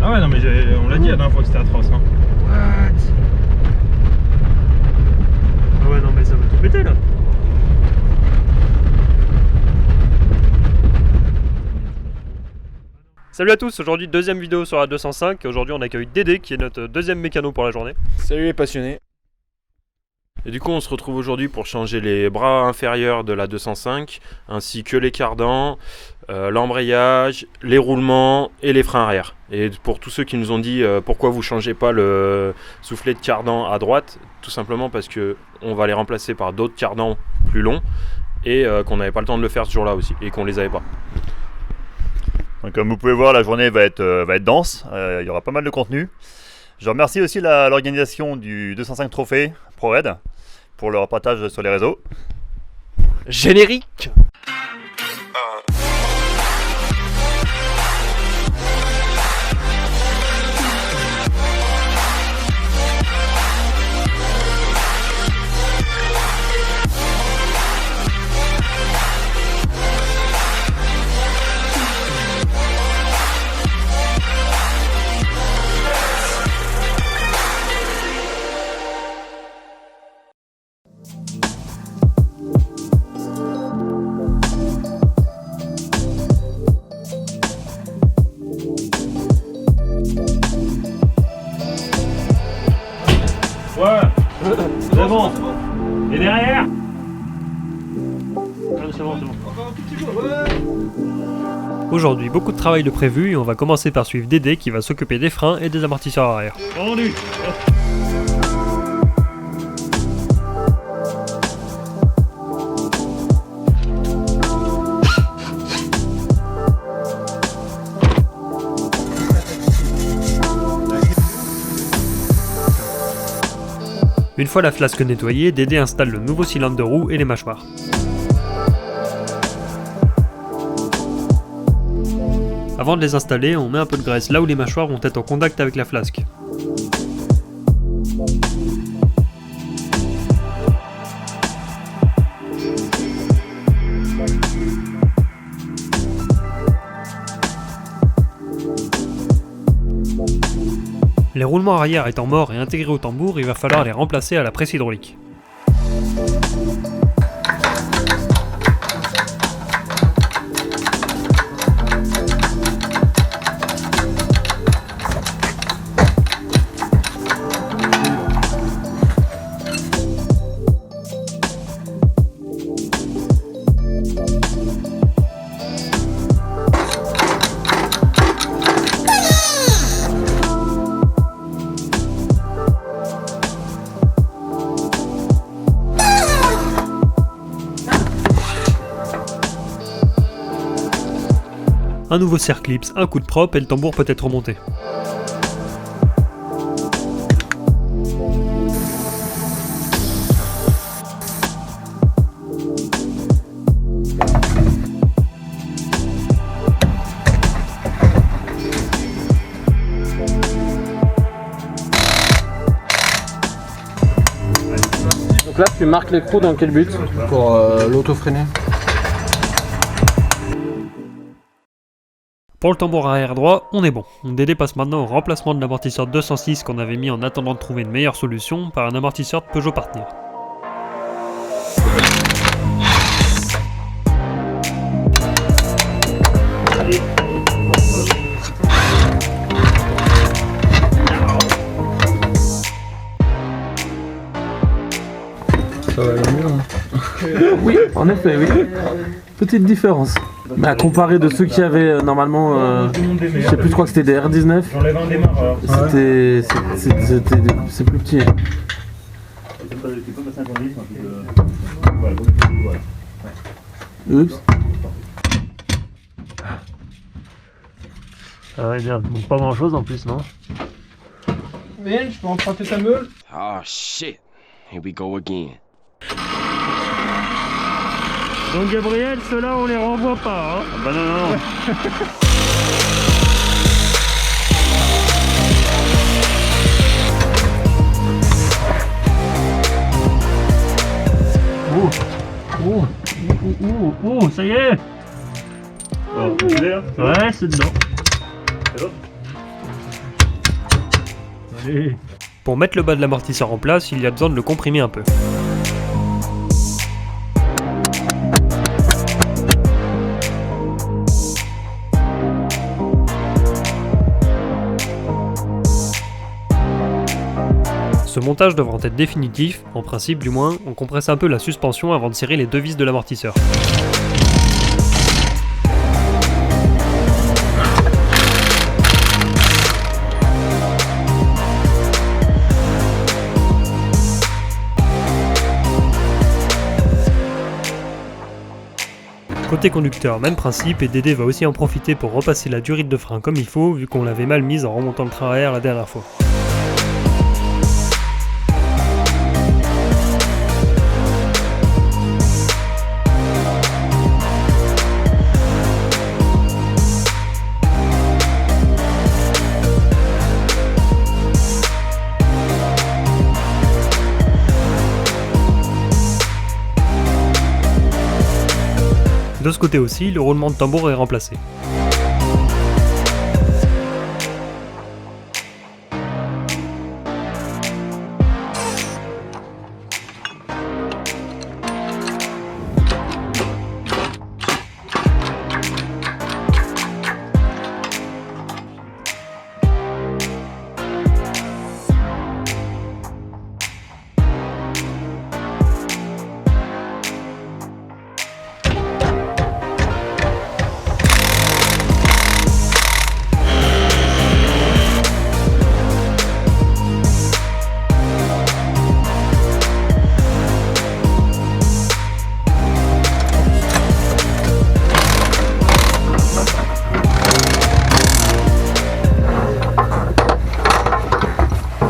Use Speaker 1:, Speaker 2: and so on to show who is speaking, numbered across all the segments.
Speaker 1: Ah ouais, non, mais on l'a dit la dernière fois que c'était atroce. Hein.
Speaker 2: What? Ah ouais, non, mais ça va tout péter là. Salut à tous, aujourd'hui deuxième vidéo sur la 205. Aujourd'hui on accueille Dédé qui est notre deuxième mécano pour la journée.
Speaker 3: Salut les passionnés. Et du coup on se retrouve aujourd'hui pour changer les bras inférieurs de la 205 ainsi que les cardans, l'embrayage, les roulements et les freins arrière. Et pour tous ceux qui nous ont dit pourquoi vous changez pas le soufflet de cardan à droite, tout simplement parce que on va les remplacer par d'autres cardans plus longs et qu'on n'avait pas le temps de le faire ce jour-là aussi et qu'on les avait pas.
Speaker 4: Donc, comme vous pouvez voir, la journée va être dense, il y aura pas mal de contenu. Je remercie aussi l'organisation du 205 Trophée ProRed pour leur partage sur les réseaux.
Speaker 2: Générique.
Speaker 1: Ouais, c'est bon. Et derrière?
Speaker 2: C'est bon, c'est bon. Aujourd'hui, beaucoup de travail de prévu et on va commencer par suivre Dédé qui va s'occuper des freins et des amortisseurs arrière.
Speaker 1: Rendu.
Speaker 2: Une fois la flasque nettoyée, Dédé installe le nouveau cylindre de roue et les mâchoires. Avant de les installer, on met un peu de graisse là où les mâchoires vont être en contact avec la flasque. Les roulements arrière étant morts et intégrés au tambour, il va falloir les remplacer à la presse hydraulique. Un nouveau serre-clips, un coup de prop et le tambour peut être remonté.
Speaker 5: Donc là, tu marques l'écrou dans quel but? Pour l'auto-freiner.
Speaker 2: Pour le tambour arrière droit, on est bon. Dédé passe maintenant au remplacement de l'amortisseur 206 qu'on avait mis en attendant de trouver une meilleure solution par un amortisseur de Peugeot Partner.
Speaker 5: Ça va aller mieux. Hein. Oui, en effet, oui. Petite différence. Mais à comparer de ceux qui avaient normalement, je sais plus, je crois que c'était des R19.
Speaker 1: J'enlève un démarreur.
Speaker 5: C'est plus petit. Oups.
Speaker 2: Ah ouais, bien. Bon, pas grand chose en plus, non?
Speaker 5: Mais je peux emprunter ta meule?
Speaker 6: Oh shit, here we go again.
Speaker 2: Donc Gabriel, ceux-là on les renvoie pas, hein?
Speaker 4: Ah bah non, non.
Speaker 2: Oh, ça y est!
Speaker 4: Bon, c'est clair.
Speaker 2: Ouais, c'est dedans.
Speaker 4: Et l'autre
Speaker 2: Pour mettre le bas de l'amortisseur en place, il y a besoin de le comprimer un peu. Ce montage devra être définitif, en principe du moins, on compresse un peu la suspension avant de serrer les deux vis de l'amortisseur. Côté conducteur, même principe, et Dédé va aussi en profiter pour repasser la durite de frein comme il faut, vu qu'on l'avait mal mise en remontant le train arrière la dernière fois. De ce côté aussi, le roulement de tambour est remplacé.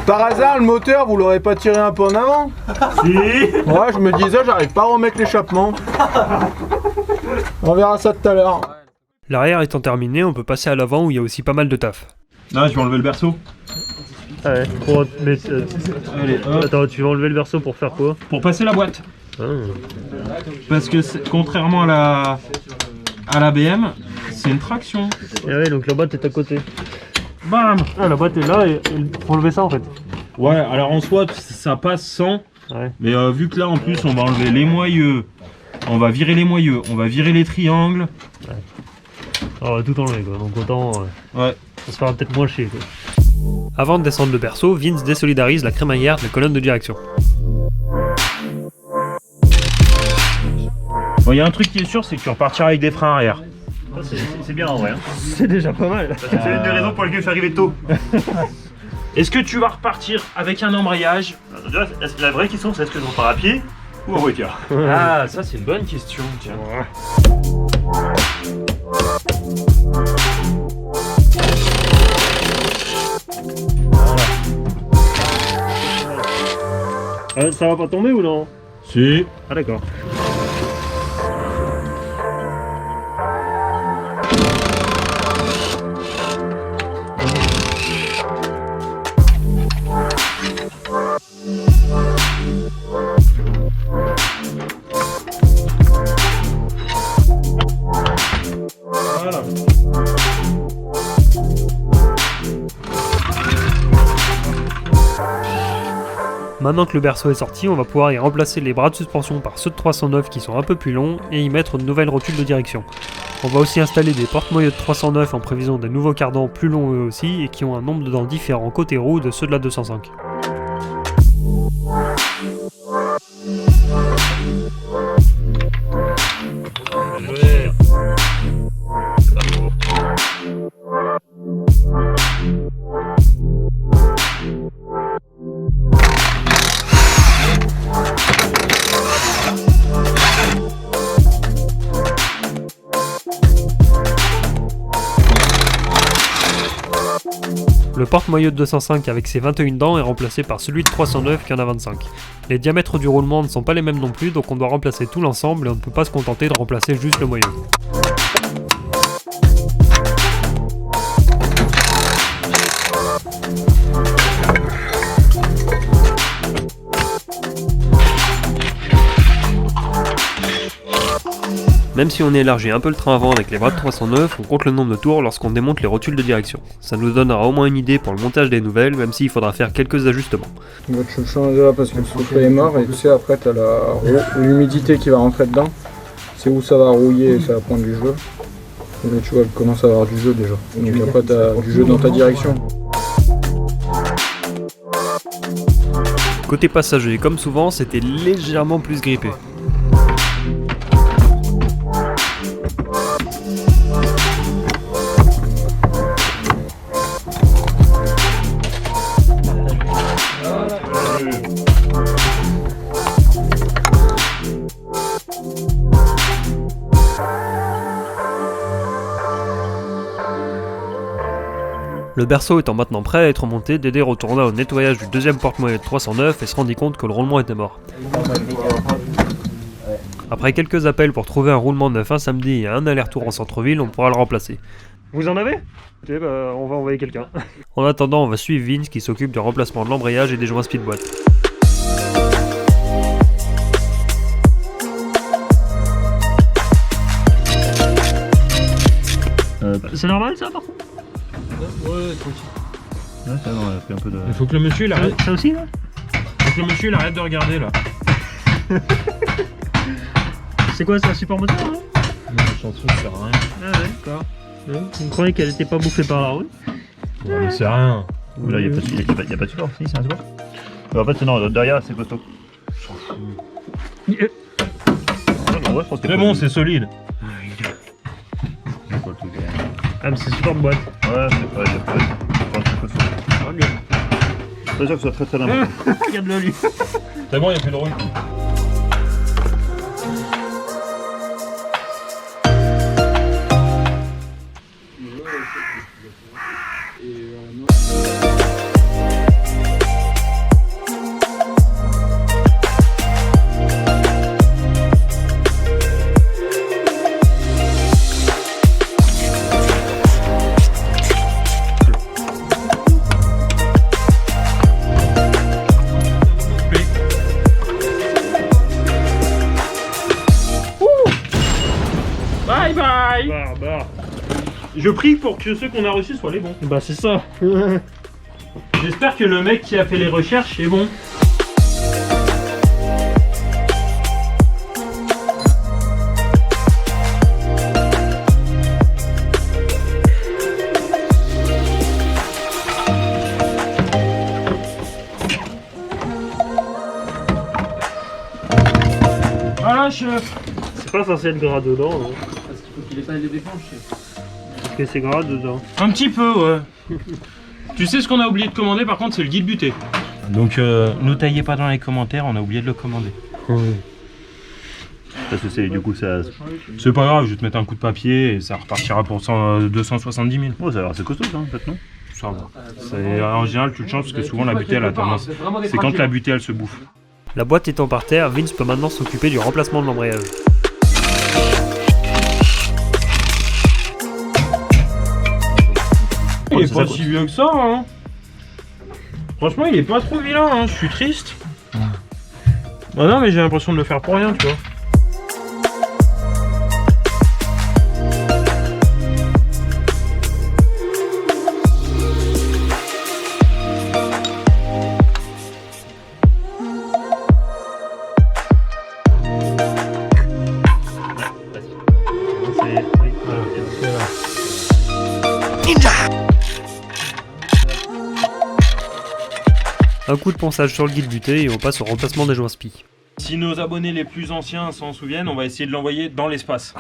Speaker 7: Par hasard, le moteur, vous l'aurez pas tiré un peu en avant?
Speaker 1: Si.
Speaker 7: Ouais, je me disais, j'arrive pas à remettre l'échappement. On verra ça tout à l'heure.
Speaker 2: L'arrière étant terminé, on peut passer à l'avant où il y a aussi pas mal de taf.
Speaker 1: Là, je vais enlever le berceau.
Speaker 2: Ouais,
Speaker 1: Allez, hop.
Speaker 2: Attends, tu vas enlever le berceau pour faire quoi?
Speaker 1: Pour passer la boîte. Parce que contrairement à la BM, c'est une traction.
Speaker 2: Et ouais, donc la boîte est à côté.
Speaker 1: Bam.
Speaker 2: Ah, la boîte est là et faut enlever ça en fait.
Speaker 1: Ouais, alors en soi, ça passe sans.
Speaker 2: Ouais.
Speaker 1: Mais vu que là, en plus, on va enlever les moyeux, on va virer les moyeux, on va virer les triangles.
Speaker 2: On va tout enlever quoi, donc autant.
Speaker 1: Ouais.
Speaker 2: Ça se fera peut-être moins chier quoi. Avant de descendre le berceau, Vince désolidarise la crémaillère de la colonne de direction.
Speaker 1: Bon, il y a un truc qui est sûr, c'est que tu repartiras avec des freins arrière.
Speaker 4: C'est bien en vrai. Hein.
Speaker 2: C'est déjà pas mal.
Speaker 4: C'est une des raisons pour lesquelles je suis arrivé tôt.
Speaker 1: Est-ce que tu vas repartir avec un embrayage?
Speaker 4: La vraie question, c'est est-ce que je repars à pied ou en voiture?
Speaker 1: Ah, ça c'est une bonne question, tiens.
Speaker 2: Ça va pas tomber ou non?
Speaker 1: Si.
Speaker 2: Ah d'accord.
Speaker 1: Voilà.
Speaker 2: Maintenant que le berceau est sorti, on va pouvoir y remplacer les bras de suspension par ceux de 309 qui sont un peu plus longs et y mettre une nouvelle rotule de direction. On va aussi installer des porte-moyeux de 309 en prévision des nouveaux cardans plus longs eux aussi et qui ont un nombre de dents différent côté roue de ceux de la 205. Le porte-moyeu de 205 avec ses 21 dents est remplacé par celui de 309 qui en a 25. Les diamètres du roulement ne sont pas les mêmes non plus, donc on doit remplacer tout l'ensemble et on ne peut pas se contenter de remplacer juste le moyeu. Même si on élargit un peu le train avant avec les bras de 309, on compte le nombre de tours lorsqu'on démonte les rotules de direction. Ça nous donnera au moins une idée pour le montage des nouvelles, même s'il faudra faire quelques ajustements.
Speaker 7: Bah, tu le changes là parce que le soufflet est mort et tu sais après t'as l'humidité qui va rentrer dedans. C'est où ça va rouiller et ça va prendre du jeu. Et là tu vois, elle commence à avoir du jeu déjà. Donc après t'as du jeu dans ta direction.
Speaker 2: Côté passager, comme souvent, c'était légèrement plus grippé. Le berceau étant maintenant prêt à être monté, Dédé retourna au nettoyage du deuxième porte-moyeu de 309 et se rendit compte que le roulement était mort. Après quelques appels pour trouver un roulement neuf un samedi et un aller-retour en centre-ville, on pourra le remplacer. Vous en avez ? Ok, bah on va envoyer quelqu'un. En attendant, on va suivre Vince qui s'occupe du remplacement de l'embrayage et des joints speedboîte. C'est normal ça par contre ?
Speaker 5: Ouais, tranquille.
Speaker 4: Ouais, ça, on a fait un peu de...
Speaker 1: Il faut que le monsieur il arrête.
Speaker 2: Ça aussi là ?
Speaker 1: Faut que le monsieur il arrête de regarder là.
Speaker 2: C'est quoi, c'est un support moteur là ?
Speaker 1: Non, je pense que ça sert à rien.
Speaker 2: Ah ouais, d'accord. Vous croyez qu'elle était pas bouffée par la roue ?
Speaker 1: Ouais, mais c'est rien.
Speaker 4: Là, il n'y a pas de support, si, c'est un support. En fait, non, derrière, c'est costaud. Ouais, je pense que
Speaker 1: C'est bon, c'est solide.
Speaker 2: Ah mais c'est support de boîte.
Speaker 4: Ouais, c'est costaud. C'est sûr que ce soit très très important.
Speaker 2: Regarde-le lui.
Speaker 1: C'est bon, il n'y a plus de rouille. Bye bye. Je prie pour que ceux qu'on a reçus soient les bons.
Speaker 2: Bah c'est ça.
Speaker 1: J'espère que le mec qui a fait les recherches est bon. Voilà chef.
Speaker 2: C'est pas censé être gras dedans, non ?
Speaker 5: Parce qu'il faut qu'il éteille les défenses,
Speaker 2: Parce que c'est gras dedans.
Speaker 1: Un petit peu, ouais. Tu sais ce qu'on a oublié de commander par contre, c'est le guide buté. Donc ne taillez pas dans les commentaires, on a oublié de le commander.
Speaker 4: Parce que c'est du coup ça.
Speaker 1: C'est pas grave, je vais te mettre un coup de papier et ça repartira pour 270 000.
Speaker 4: Oh, ça a l'air assez costaud ça en fait, non?
Speaker 1: Ça va. En général, tu le changes parce que souvent la butée elle a tendance. C'est quand la butée elle se bouffe.
Speaker 2: La boîte étant par terre, Vince peut maintenant s'occuper du remplacement de l'embrayage.
Speaker 1: Il est pas si vieux que ça, hein. Franchement, il est pas trop vilain, hein. Je suis triste. Bah non, mais j'ai l'impression de le faire pour rien, tu vois.
Speaker 2: Un coup de ponçage sur le guide buté et on passe au remplacement des joints spi.
Speaker 1: Si nos abonnés les plus anciens s'en souviennent, on va essayer de l'envoyer dans l'espace.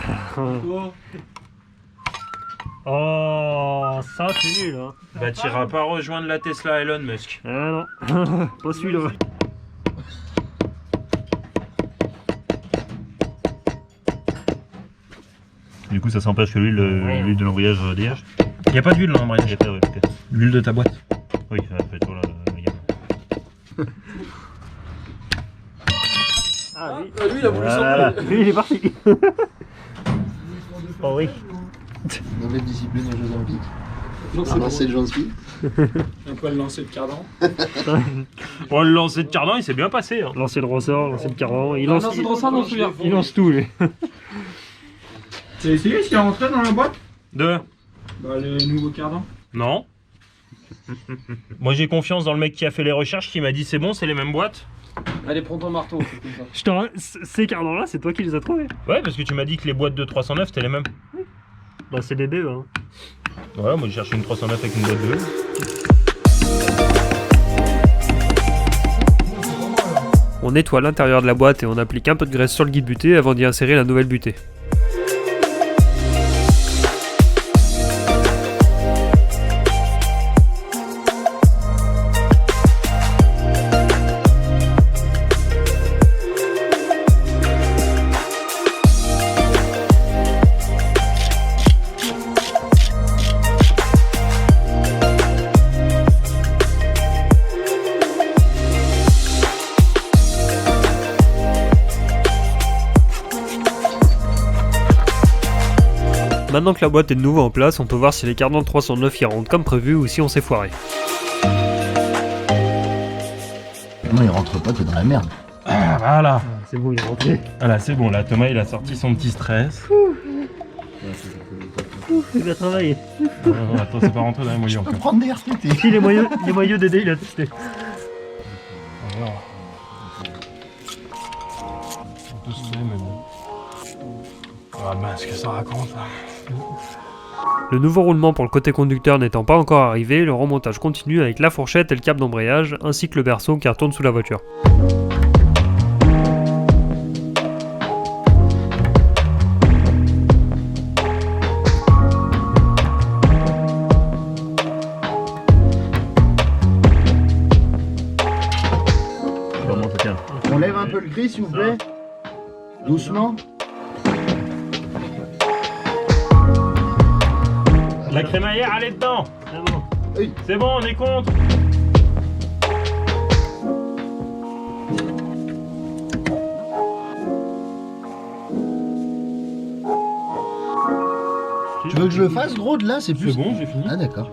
Speaker 2: Oh, ça c'est nul hein.
Speaker 1: Bah t'iras pas rejoindre la Tesla Elon Musk.
Speaker 2: Ah non, pas celui-là.
Speaker 4: Du coup, ça s'empêche que l'huile de l'embrayage dégage.
Speaker 1: Y a pas d'huile dans l'embrayage. L'huile de ta boîte.
Speaker 4: Oui, ça fait toujours la gamme.
Speaker 2: Ah oui,
Speaker 5: lui il a voulu
Speaker 4: Voilà.
Speaker 2: lui il est parti. Oh oui.
Speaker 8: Nouvelle discipline aux Jeux Olympiques. Lancer le joint speed.
Speaker 7: On peut le lancer de cardan.
Speaker 1: Bon, le lancer de cardan il s'est bien passé. Hein.
Speaker 2: Lancer le ressort, lancer le cardan, il lance,
Speaker 5: lancer le ressort, non, celui-là.
Speaker 2: il lance tout lui.
Speaker 7: T'as essayé s'il est rentré dans la boîte?
Speaker 1: Deux.
Speaker 7: Bah, les nouveaux cardans.
Speaker 1: Non. Moi j'ai confiance dans le mec qui a fait les recherches qui m'a dit c'est bon, c'est les mêmes boîtes.
Speaker 8: Allez, prends ton marteau, c'est comme ça.
Speaker 2: Ces cardans-là, c'est toi qui les as trouvés.
Speaker 1: Ouais, parce que tu m'as dit que les boîtes de 309 c'était les mêmes.
Speaker 2: Bah, c'est des BE, hein.
Speaker 1: Voilà, moi j'ai cherché une 309 avec une boîte de E.
Speaker 2: On nettoie l'intérieur de la boîte et on applique un peu de graisse sur le guide butée avant d'y insérer la nouvelle butée. Maintenant que la boîte est de nouveau en place, on peut voir si les cardans de 309 y rentrent comme prévu ou si on s'est foiré.
Speaker 9: Non, il rentre pas, t'es dans la merde.
Speaker 1: Ah voilà.
Speaker 2: C'est bon, il est rentré.
Speaker 1: Voilà, c'est bon, là Thomas il a sorti son petit stress.
Speaker 2: Il a travaillé.
Speaker 1: Attends, c'est pas rentré dans les moyens
Speaker 9: Je peux
Speaker 1: encore.
Speaker 9: prendre des RTT.
Speaker 2: Si, les moyeux d'aider, il a testé.
Speaker 1: Alors. Un peu saoulé, mais bon. Ah ben, ce que ça raconte là.
Speaker 2: Le nouveau roulement pour le côté conducteur n'étant pas encore arrivé, le remontage continue avec la fourchette et le câble d'embrayage, ainsi que le berceau qui retourne sous la voiture.
Speaker 4: Comment ça tient?
Speaker 9: On lève un peu le gris, s'il vous plaît. Doucement.
Speaker 1: La crémaillère, elle est dedans.
Speaker 9: Oui.
Speaker 1: C'est bon, on est contre.
Speaker 9: Tu veux que je le fasse, gros, de là? C'est plus.
Speaker 1: C'est bon, j'ai fini.
Speaker 9: Ah, d'accord.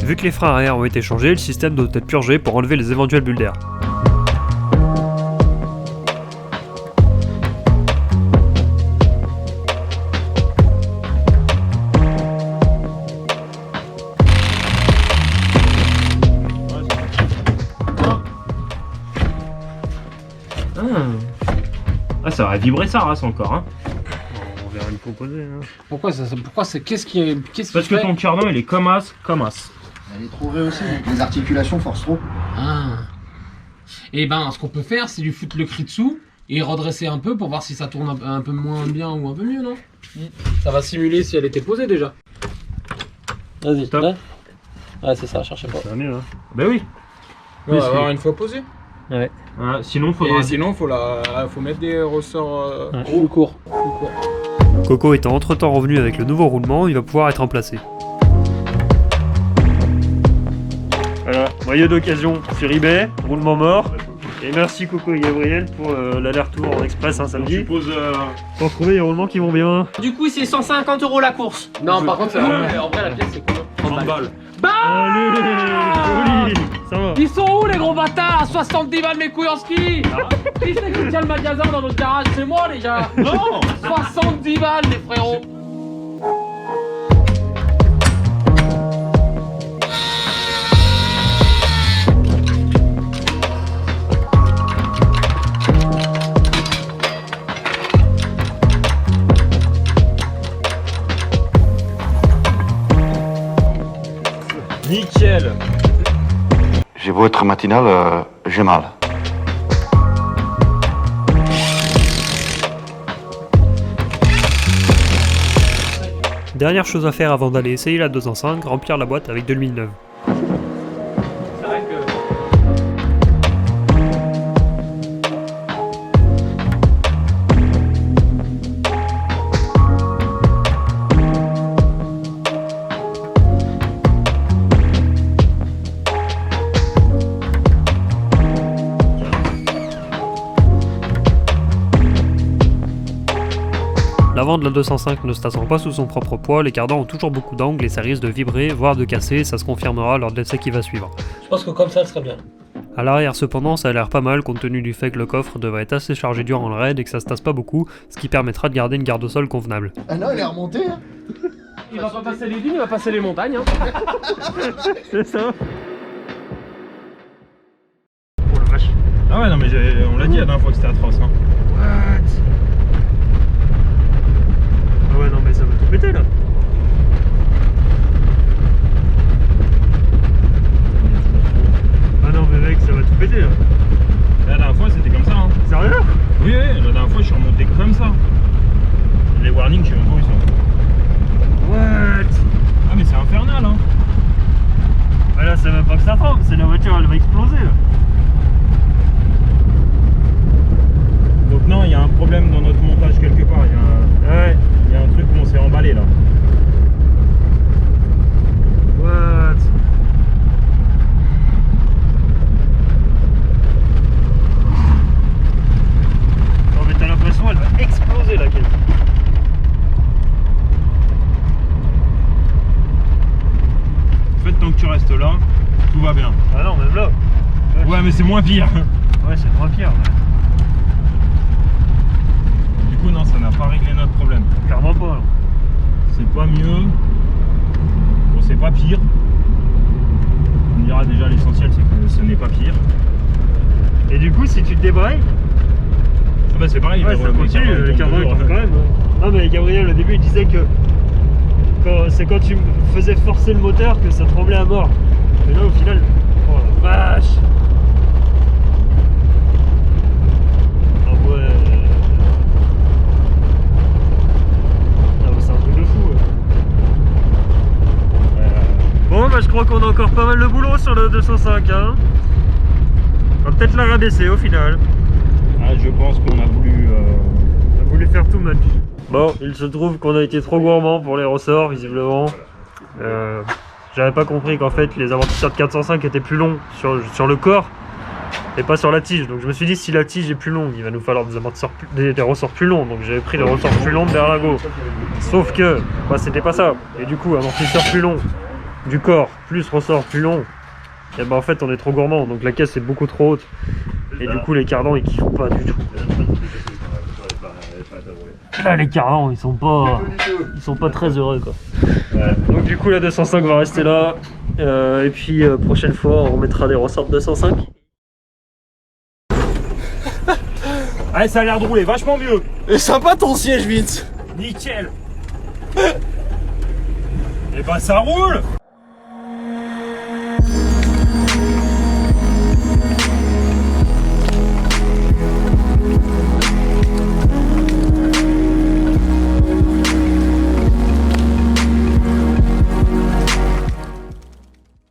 Speaker 2: Vu que les freins arrière ont été changés, le système doit être purgé pour enlever les éventuelles bulles d'air.
Speaker 1: Ah, ça va vibrer sa race encore, hein.
Speaker 2: On verra une composée. Hein.
Speaker 8: Pourquoi c'est qu'est-ce qui
Speaker 1: Parce que ton cardan il est comme as, comme as.
Speaker 9: Elle est trop rehaussée. Les articulations forcent trop.
Speaker 8: Ah. Et ben, ce qu'on peut faire, c'est lui foutre le cri dessous et redresser un peu pour voir si ça tourne un peu moins bien ou un peu mieux, non? Ça va simuler si elle était posée déjà. Vas-y,
Speaker 1: Stop.
Speaker 8: là. Ouais, c'est ça, cherchez pas.
Speaker 2: Ça va mieux, hein.
Speaker 1: Bah oui.
Speaker 7: On va avoir une fois posée.
Speaker 1: Ah, sinon faudra.
Speaker 7: Et sinon, faut mettre des ressorts.
Speaker 8: Plus court.
Speaker 2: Coco étant entre-temps revenu avec le nouveau roulement, il va pouvoir être remplacé. Voilà, moyen d'occasion sur eBay, roulement mort. Et merci Coco et Gabriel pour l'aller-retour en express un samedi.
Speaker 1: suppose.
Speaker 2: Pour trouver les roulements qui vont bien.
Speaker 10: Du coup, c'est 150 € la course.
Speaker 8: Non, par contre, en vrai, la pièce, c'est combien?
Speaker 1: 30 balles.
Speaker 2: Allez, joli. Ça va.
Speaker 10: Ils sont où les gros bâtards? 70 balles mes couilles en ski. Qui c'est qui tient le magasin dans notre garage? C'est moi les gars.
Speaker 1: Non.
Speaker 10: 70 balles les frérots.
Speaker 1: Nickel.
Speaker 11: J'ai beau être matinal, j'ai mal.
Speaker 2: Dernière chose à faire avant d'aller essayer la 205, remplir la boîte avec de l'huile neuve.
Speaker 1: C'est vrai que.
Speaker 2: L'avant de la 205 ne se tassant pas sous son propre poids, les cardans ont toujours beaucoup d'angles et ça risque de vibrer, voire de casser, ça se confirmera lors de l'essai qui va suivre.
Speaker 10: Je pense que comme ça, elle serait bien.
Speaker 2: À l'arrière cependant, ça a l'air pas mal compte tenu du fait que le coffre devrait être assez chargé durant le raid et que ça se tasse pas beaucoup, ce qui permettra de garder une garde au sol convenable.
Speaker 9: Ah non, il est remonté hein.
Speaker 8: Il va pas passer les dunes, il va passer les montagnes. Hein.
Speaker 2: C'est ça.
Speaker 1: Oh la vache. Ah ouais, non mais on l'a dit la dernière fois que c'était atroce. Hein.
Speaker 2: What? Ah ouais, non mais ça va tout péter là. Ah non mais mec, ça va tout péter là.
Speaker 1: La dernière fois c'était comme ça. Hein.
Speaker 2: Sérieux?
Speaker 1: Oui, la dernière fois je suis remonté comme ça. Les warnings, je sais même pas où ils sont.
Speaker 2: What?
Speaker 1: Ah mais c'est infernal hein.
Speaker 2: Ah là, c'est même pas que ça forme, c'est la voiture, elle va exploser là.
Speaker 1: Donc non, il y a un problème dans notre montage quelque part. Il y a un truc où on s'est emballé là.
Speaker 2: What? Non mais t'as l'impression elle va exploser la caisse.
Speaker 1: En fait, tant que tu restes là, tout va bien.
Speaker 2: Ah non, même là.
Speaker 1: Ouais, mais c'est moins pire.
Speaker 2: Ouais, c'est moins pire. Ouais.
Speaker 1: Du coup, non, ça n'a pas réglé notre problème.
Speaker 2: Clairement pas.
Speaker 1: C'est pas mieux. Bon, c'est pas pire. On dira déjà l'essentiel, c'est que ce n'est pas pire.
Speaker 2: Et du coup, si tu te débrailles,
Speaker 1: Ah bah c'est pareil,
Speaker 2: ouais, ça continue, le cardan il tombe quand même. Non mais Gabriel au début il disait que c'est quand tu faisais forcer le moteur que ça tremblait à mort. Mais là au final, oh la vache. Ah ouais. Ah bah c'est un truc de fou. Ouais. Bon bah je crois qu'on a encore pas mal de boulot sur le 205 hein. On va peut-être la rabaisser au final.
Speaker 1: Ah, je pense qu'on a voulu...
Speaker 2: On a voulu faire too much. Bon, il se trouve qu'on a été trop gourmand pour les ressorts, visiblement. J'avais pas compris qu'en fait les amortisseurs de 405 étaient plus longs sur le corps et pas sur la tige. Donc je me suis dit si la tige est plus longue, il va nous falloir des amortisseurs des ressorts plus longs. Donc j'avais pris les ressorts plus longs de Berlingo. Sauf que bah, c'était pas ça. Et du coup, amortisseur plus long du corps plus ressort plus long. Et bah en fait on est trop gourmand. Donc la caisse est beaucoup trop haute. Et du coup les cardans ils kiffent pas du tout. Là les cardans ils sont pas très heureux quoi. Ouais. Donc du coup la 205 va rester là. Et puis prochaine fois on remettra des ressorts de 205.
Speaker 1: Allez, ça a l'air de rouler vachement mieux.
Speaker 9: Et sympa ton siège Vince.
Speaker 1: Nickel. Et bah ça roule.